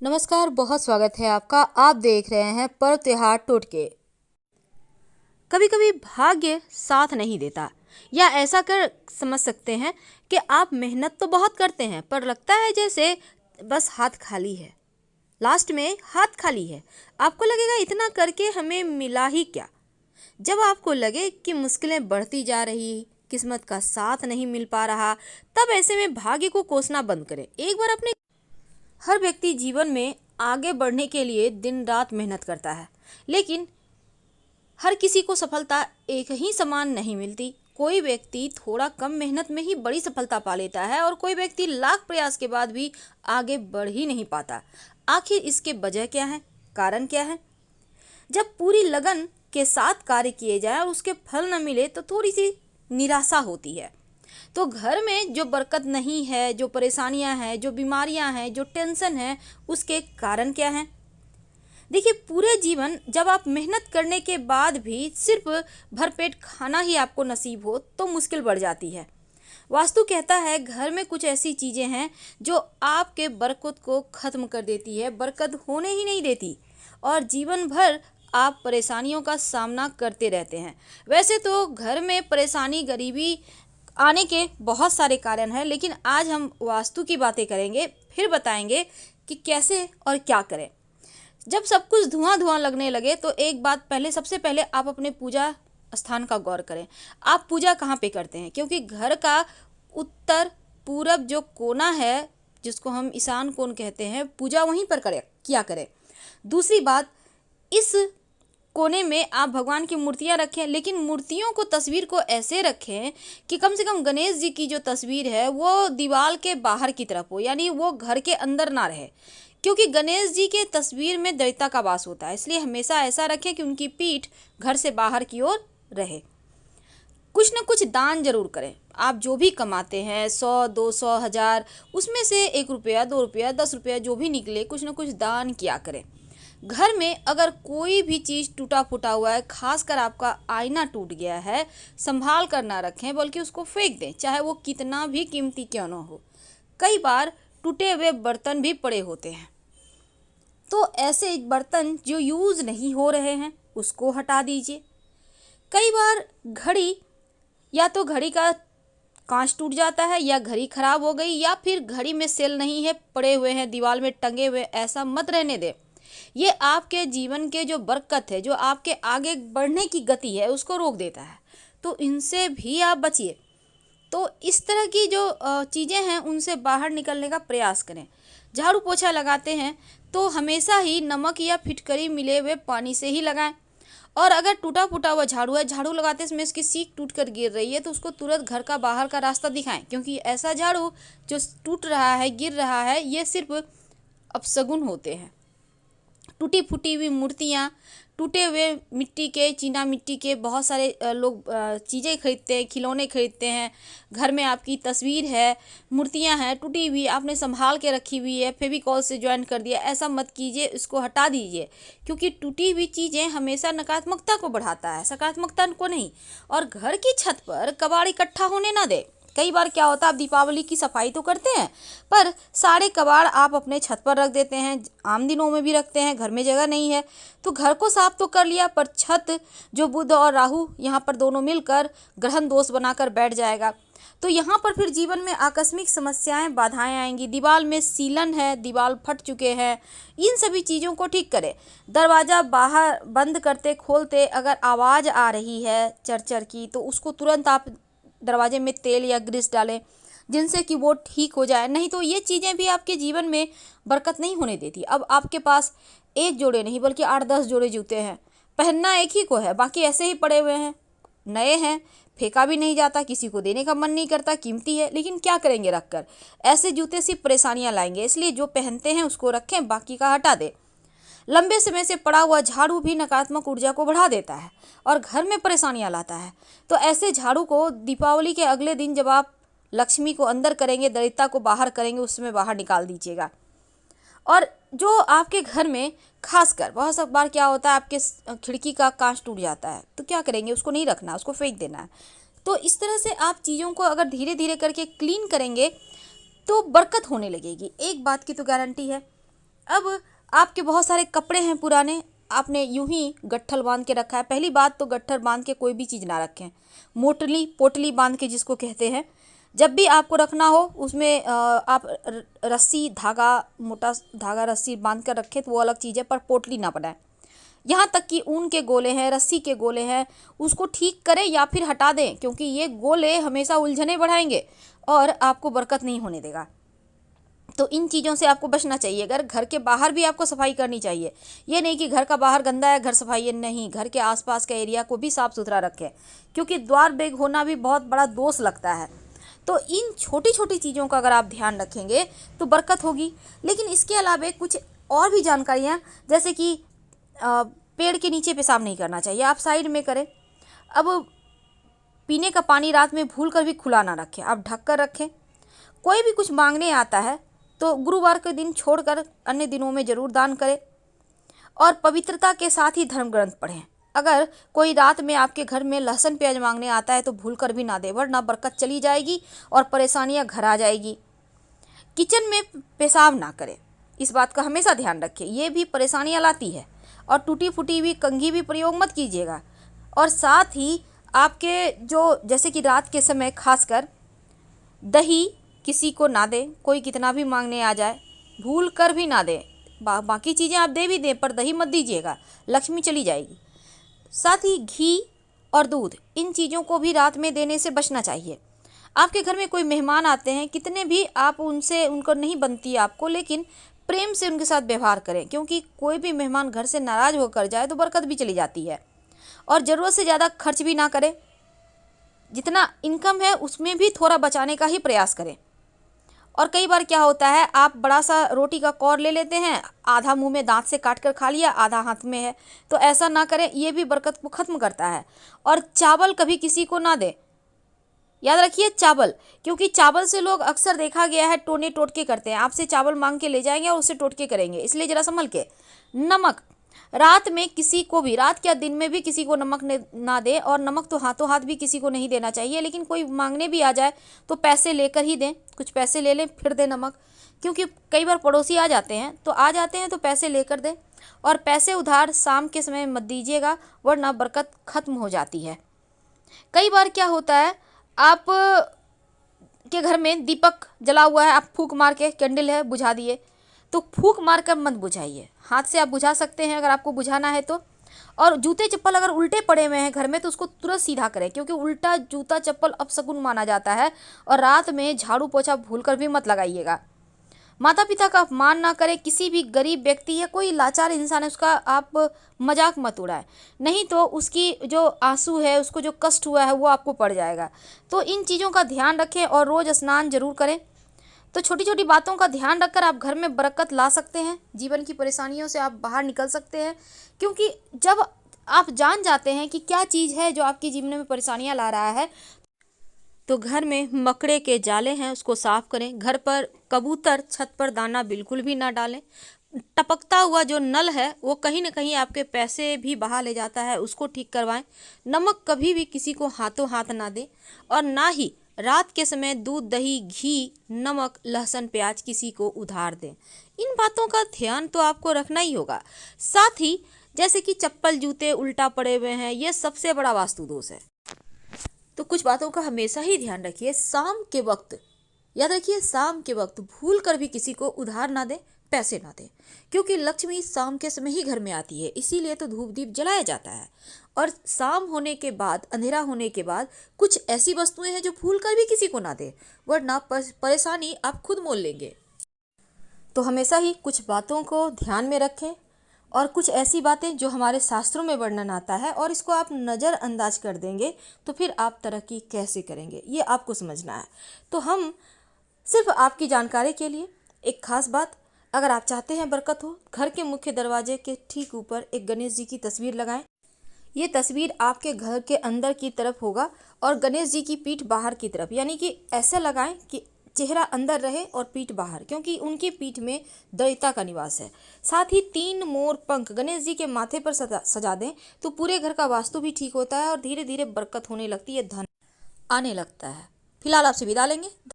नमस्कार, बहुत स्वागत है आपका। आप देख रहे हैं पर्व त्योहार टोटके। कभी कभी भाग्य साथ नहीं देता, या ऐसा कर समझ सकते हैं कि आप मेहनत तो बहुत करते हैं पर लगता है जैसे बस हाथ खाली है। लास्ट में हाथ खाली है। आपको लगेगा इतना करके हमें मिला ही क्या। जब आपको लगे कि मुश्किलें बढ़ती जा रही, किस्मत का साथ नहीं मिल पा रहा, तब ऐसे में भाग्य को कोसना बंद करें। एक बार अपने हर व्यक्ति जीवन में आगे बढ़ने के लिए दिन रात मेहनत करता है, लेकिन हर किसी को सफलता एक ही समान नहीं मिलती। कोई व्यक्ति थोड़ा कम मेहनत में ही बड़ी सफलता पा लेता है और कोई व्यक्ति लाख प्रयास के बाद भी आगे बढ़ ही नहीं पाता। आखिर इसके वजह क्या है, कारण क्या है? जब पूरी लगन के साथ कार्य किए जाए और उसके फल न मिले तो थोड़ी सी निराशा होती है। तो घर में जो बरकत नहीं है, जो परेशानियां हैं, जो बीमारियां हैं, जो टेंशन है, उसके कारण क्या हैं? देखिए, पूरे जीवन जब आप मेहनत करने के बाद भी सिर्फ भरपेट खाना ही आपको नसीब हो तो मुश्किल बढ़ जाती है। वास्तु कहता है घर में कुछ ऐसी चीज़ें हैं जो आपके बरकत को ख़त्म कर देती है, बरकत होने ही नहीं देती, और जीवन भर आप परेशानियों का सामना करते रहते हैं। वैसे तो घर में परेशानी, गरीबी आने के बहुत सारे कारण हैं, लेकिन आज हम वास्तु की बातें करेंगे, फिर बताएंगे कि कैसे और क्या करें। जब सब कुछ धुआं धुआं लगने लगे तो एक बात सबसे पहले आप अपने पूजा स्थान का गौर करें। आप पूजा कहाँ पे करते हैं? क्योंकि घर का उत्तर पूरब जो कोना है, जिसको हम ईशान कोण कहते हैं, पूजा वहीं पर करें, किया करें। दूसरी बात, इस कोने में आप भगवान की मूर्तियां रखें, लेकिन मूर्तियों को, तस्वीर को ऐसे रखें कि कम से कम गणेश जी की जो तस्वीर है वो दीवार के बाहर की तरफ हो, यानी वो घर के अंदर ना रहे। क्योंकि गणेश जी के तस्वीर में दैवता का वास होता है, इसलिए हमेशा ऐसा रखें कि उनकी पीठ घर से बाहर की ओर रहे। कुछ न कुछ दान जरूर करें। आप जो भी कमाते हैं, 100, 200, 1000, उसमें से 1 रुपया, 2 रुपया, 10 रुपया जो भी निकले, कुछ न कुछ दान किया करें। घर में अगर कोई भी चीज़ टूटा फूटा हुआ है, खासकर आपका आईना टूट गया है, संभाल कर ना रखें, बल्कि उसको फेंक दें, चाहे वो कितना भी कीमती क्यों ना हो। कई बार टूटे हुए बर्तन भी पड़े होते हैं, तो ऐसे बर्तन जो यूज़ नहीं हो रहे हैं उसको हटा दीजिए। कई बार घड़ी, या तो घड़ी का कांच टूट जाता है, या घड़ी खराब हो गई, या फिर घड़ी में सेल नहीं है, पड़े हुए हैं दीवार में टंगे हुए, ऐसा मत रहने दें। ये आपके जीवन के जो बरकत है, जो आपके आगे बढ़ने की गति है, उसको रोक देता है। तो इनसे भी आप बचिए। तो इस तरह की जो चीज़ें हैं उनसे बाहर निकलने का प्रयास करें। झाड़ू पोछा लगाते हैं तो हमेशा ही नमक या फिटकरी मिले हुए पानी से ही लगाएं। और अगर टूटा फूटा हुआ झाड़ू है, झाड़ू लगाते समय इसकी सीख टूट कर गिर रही है, तो उसको तुरंत घर का बाहर का रास्ता दिखाएं, क्योंकि ऐसा झाड़ू जो टूट रहा है, गिर रहा है, ये सिर्फ अपशगुन होते हैं। टूटी फूटी हुई मूर्तियाँ, टूटे हुए मिट्टी के, चीना मिट्टी के बहुत सारे लोग चीज़ें खरीदते हैं, खिलौने खरीदते हैं। घर में आपकी तस्वीर है, मूर्तियाँ हैं टूटी हुई, आपने संभाल के रखी हुई है, फेविकॉल से ज्वाइन कर दिया, ऐसा मत कीजिए, इसको हटा दीजिए। क्योंकि टूटी हुई चीज़ें हमेशा नकारात्मकता को बढ़ाता है, सकारात्मकता को नहीं। और घर की छत पर कबाड़ इकट्ठा होने ना दे। कई बार क्या होता है, आप दीपावली की सफाई तो करते हैं, पर सारे कबाड़ आप अपने छत पर रख देते हैं, आम दिनों में भी रखते हैं, घर में जगह नहीं है तो घर को साफ तो कर लिया, पर छत जो बुध और राहु यहाँ पर दोनों मिलकर ग्रहण दोष बनाकर बैठ जाएगा, तो यहाँ पर फिर जीवन में आकस्मिक समस्याएं, बाधाएं आएंगी। दीवार में सीलन है, दीवार फट चुके हैं, इन सभी चीज़ों को ठीक करें। दरवाज़ा बाहर बंद करते खोलते अगर आवाज़ आ रही है चरचर की, तो उसको तुरंत आप दरवाजे में तेल या ग्रीस डालें, जिनसे कि वो ठीक हो जाए। नहीं तो ये चीज़ें भी आपके जीवन में बरकत नहीं होने देती। अब आपके पास एक जोड़े नहीं बल्कि 8-10 जोड़े जूते हैं, पहनना एक ही को है, बाकी ऐसे ही पड़े हुए हैं, नए हैं, फेंका भी नहीं जाता, किसी को देने का मन नहीं करता, कीमती है, लेकिन क्या करेंगे रख कर। ऐसे जूते सिर्फ परेशानियां लाएंगे, इसलिए जो पहनते हैं उसको रखें, बाकी का हटा दें। लंबे समय से पड़ा हुआ झाड़ू भी नकारात्मक ऊर्जा को बढ़ा देता है और घर में परेशानियां लाता है। तो ऐसे झाड़ू को दीपावली के अगले दिन, जब आप लक्ष्मी को अंदर करेंगे, दरिद्रता को बाहर करेंगे, उस समय बाहर निकाल दीजिएगा। और जो आपके घर में खासकर बहुत सब बार क्या होता है, आपके खिड़की का कांच टूट जाता है, तो क्या करेंगे, उसको नहीं रखना, उसको फेंक देना है। तो इस तरह से आप चीज़ों को अगर धीरे धीरे करके क्लीन करेंगे तो बरकत होने लगेगी। एक बात की तो गारंटी है, अब आपके बहुत सारे कपड़े हैं पुराने, आपने यूं ही गट्ठल बांध के रखा है। पहली बात तो गट्ठल बांध के कोई भी चीज़ ना रखें। मोटली पोटली बांध के जिसको कहते हैं, जब भी आपको रखना हो उसमें आप रस्सी धागा, मोटा धागा रस्सी बांध कर रखें तो वो अलग चीज़ है, पर पोटली ना बनाएं। यहाँ तक कि ऊन के गोले हैं, रस्सी के गोले हैं, उसको ठीक करें या फिर हटा दें, क्योंकि ये गोले हमेशा उलझने बढ़ाएंगे और आपको बरकत नहीं होने देगा। तो इन चीज़ों से आपको बचना चाहिए। अगर घर के बाहर भी आपको सफाई करनी चाहिए, ये नहीं कि घर का बाहर गंदा है घर सफाई है, नहीं, घर के आसपास के एरिया को भी साफ सुथरा रखें, क्योंकि द्वार बेग होना भी बहुत बड़ा दोष लगता है। तो इन छोटी छोटी चीज़ों का अगर आप ध्यान रखेंगे तो बरकत होगी। लेकिन इसके अलावा कुछ और भी जानकारियाँ, जैसे कि पेड़ के नीचे पेशाब नहीं करना चाहिए, आप साइड में करें। अब पीने का पानी रात में भूल कर भी खुला ना रखें, आप ढक कर रखें। कोई भी कुछ मांगने आता है तो गुरुवार के दिन छोड़कर अन्य दिनों में जरूर दान करें, और पवित्रता के साथ ही धर्म ग्रंथ पढ़ें। अगर कोई रात में आपके घर में लहसुन प्याज मांगने आता है तो भूल कर भी ना दे, वरना बरकत चली जाएगी और परेशानियां घर आ जाएगी। किचन में पेशाब ना करें, इस बात का हमेशा ध्यान रखें, ये भी परेशानियां लाती है। और टूटी फूटी हुई कंघी भी प्रयोग मत कीजिएगा। और साथ ही आपके जो, जैसे कि रात के समय खासकर दही किसी को ना दें, कोई कितना भी मांगने आ जाए भूल कर भी ना दें। बाकी चीज़ें आप दे भी दें पर दही मत दीजिएगा, लक्ष्मी चली जाएगी। साथ ही घी और दूध, इन चीज़ों को भी रात में देने से बचना चाहिए। आपके घर में कोई मेहमान आते हैं, कितने भी आप उनको नहीं बनती है आपको, लेकिन प्रेम से उनके साथ व्यवहार करें, क्योंकि कोई भी मेहमान घर से नाराज़ होकर जाए तो बरकत भी चली जाती है। और ज़रूरत से ज़्यादा खर्च भी ना करें, जितना इनकम है उसमें भी थोड़ा बचाने का ही प्रयास करें। और कई बार क्या होता है, आप बड़ा सा रोटी का कौर ले लेते हैं, आधा मुंह में दांत से काट कर खा लिया, आधा हाथ में है, तो ऐसा ना करें, ये भी बरकत को ख़त्म करता है। और चावल कभी किसी को ना दें, याद रखिए चावल, क्योंकि चावल से लोग अक्सर देखा गया है टोने टोटके करते हैं, आपसे चावल मांग के ले जाएंगे और उससे टोटके करेंगे, इसलिए ज़रा संभल के। नमक, रात में किसी को भी, रात या दिन में भी किसी को नमक ना दे, और नमक तो हाथों हाथ भी किसी को नहीं देना चाहिए, लेकिन कोई मांगने भी आ जाए तो पैसे लेकर ही दें, कुछ पैसे ले लें फिर दें नमक, क्योंकि कई बार पड़ोसी आ जाते हैं तो पैसे लेकर दें। और पैसे उधार शाम के समय मत दीजिएगा, वरना बरकत खत्म हो जाती है। कई बार क्या होता है, आप के घर में दीपक जला हुआ है, आप फूंक मार के, कैंडल है बुझा दिए, तो फूंक मार कर मत बुझाइए, हाथ से आप बुझा सकते हैं अगर आपको बुझाना है तो। और जूते चप्पल अगर उल्टे पड़े हुए हैं घर में तो उसको तुरंत सीधा करें, क्योंकि उल्टा जूता चप्पल अपशकुन माना जाता है। और रात में झाड़ू पोछा भूल कर भी मत लगाइएगा। माता पिता का अपमान ना करें, किसी भी गरीब व्यक्ति या कोई लाचार इंसान है उसका आप मजाक मत उड़ाएं, नहीं तो उसकी जो आंसू है, उसको जो कष्ट हुआ है वो आपको पड़ जाएगा। तो इन चीज़ों का ध्यान रखें और रोज़ स्नान जरूर करें। तो छोटी छोटी बातों का ध्यान रखकर आप घर में बरकत ला सकते हैं, जीवन की परेशानियों से आप बाहर निकल सकते हैं। क्योंकि जब आप जान जाते हैं कि क्या चीज़ है जो आपके जीवन में परेशानियां ला रहा है, तो घर में मकड़े के जाले हैं उसको साफ करें। घर पर कबूतर छत पर दाना बिल्कुल भी ना डालें। टपकता हुआ जो नल है वो कहीं ना कहीं आपके पैसे भी बहा ले जाता है, उसको ठीक करवाएं। नमक कभी भी किसी को हाथों हाथ ना दें, और ना ही रात के समय दूध दही घी नमक लहसुन प्याज किसी को उधार दें। इन बातों का ध्यान तो आपको रखना ही होगा। साथ ही जैसे कि चप्पल जूते उल्टा पड़े हुए हैं, ये सबसे बड़ा वास्तु दोष है, तो कुछ बातों का हमेशा ही ध्यान रखिए। शाम के वक्त, याद रखिए, शाम के वक्त भूल कर भी किसी को उधार ना दें, पैसे ना दें, क्योंकि लक्ष्मी शाम के समय ही घर में आती है, इसीलिए तो धूप दीप जलाया जाता है। और शाम होने के बाद, अंधेरा होने के बाद कुछ ऐसी वस्तुएं हैं जो भूल कर भी किसी को ना दें, वरना परेशानी आप खुद मोल लेंगे। तो हमेशा ही कुछ बातों को ध्यान में रखें, और कुछ ऐसी बातें जो हमारे शास्त्रों में वर्णन आता है और इसको आप नज़रअंदाज कर देंगे तो फिर आप तरक्की कैसे करेंगे, ये आपको समझना है। तो हम सिर्फ आपकी जानकारी के लिए एक खास बात, अगर आप चाहते हैं बरकत हो, घर के मुख्य दरवाजे के ठीक ऊपर एक गणेश जी की तस्वीर लगाएं। ये तस्वीर आपके घर के अंदर की तरफ होगा और गणेश जी की पीठ बाहर की तरफ, यानी कि ऐसा लगाएं कि चेहरा अंदर रहे और पीठ बाहर, क्योंकि उनकी पीठ में दैवता का निवास है। साथ ही 3 मोर पंख गणेश जी के माथे पर सजा दें तो पूरे घर का वास्तु भी ठीक होता है और धीरे धीरे बरकत होने लगती है, धन आने लगता है। फिलहाल आपसे विदा लेंगे।